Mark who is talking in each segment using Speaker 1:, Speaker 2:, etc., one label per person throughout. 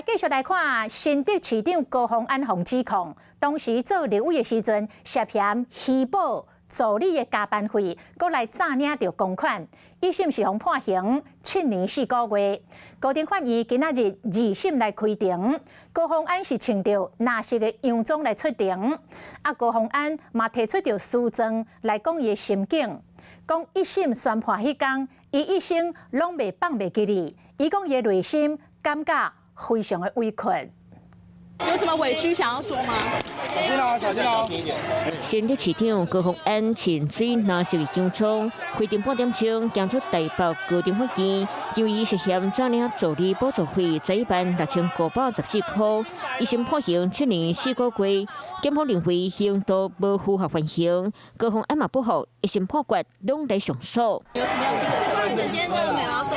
Speaker 1: 继续来看新竹市长高虹安被指控，当时做立委的时阵涉嫌虚报助理的加班费，搁来诈领到公款。一审是被判刑7年4个月。高等法院今仔日二审来开庭，高虹安是穿着纳色的洋装来出庭。高虹安嘛提出着诉状来讲伊的心境，讲一审宣判迄天，伊一生拢未放袂记哩。伊讲伊的内心感觉非常的委屈。
Speaker 2: 有什么委屈想要说吗？
Speaker 3: 小心哦，小心哦！
Speaker 4: 新竹市长高虹安穿水纳色的洋装，开庭半点钟，行出台北高等法院，因为伊涉嫌诈领助理补助费116514块，一审判刑7年4个月。检方认为刑度无符合缓刑，高虹安嘛不服，一审判决拢来上诉。
Speaker 2: 有什么要新的说？今天这个没有要说。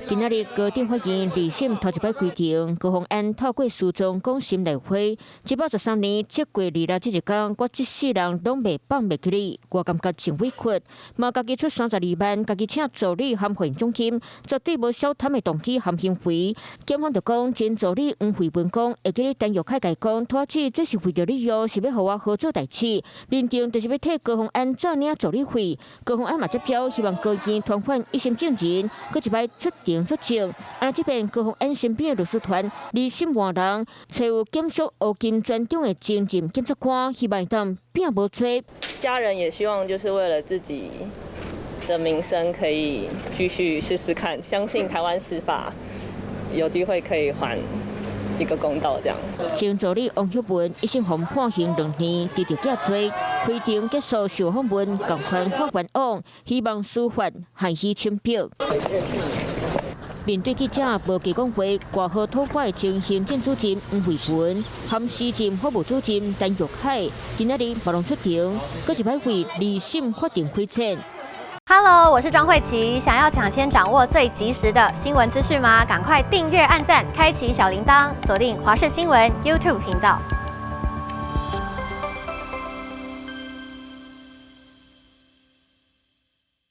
Speaker 4: 今仔日高等法院二审头一摆开庭，高虹安透过诉状讲心内话，713年7月2日这一天，我一世人拢未放袂记哩，我感觉真委屈，嘛家己出32万，家己请助理含费奖金，绝对无小贪的动机含行为。检方就讲前助理黄慧文讲，会记哩陈玉凯家讲，拖子这是为着理由，是要互我好做代志，认定就是要替高虹安诈领助理费。高虹安嘛接招，希望高院传唤一审证人，搁一摆出庭作证。这边高虹安身边的律师团二审换人，找有检署乌金专长的前任检察官，希望当并无错。
Speaker 5: 家人也希望就是为了自己的名声，可以继续试试看，相信台湾司法有机会可以还一个公道这样。
Speaker 4: 前助理王秀文一审被判刑2年，直直假罪。开庭结束受访问，共款法官往，希望司法限期深表。面对记者无记讲话，挂号讨拐前行政主任黄慧文，含时任法务主任陈玉凯，今仔日马上出庭，搁一摆为二审法庭开展。
Speaker 6: Hello， 我是庄慧琪。想要抢先掌握最及时的新闻资讯吗？赶快订阅、按赞、开启小铃铛，锁定华视新闻 YouTube 频道。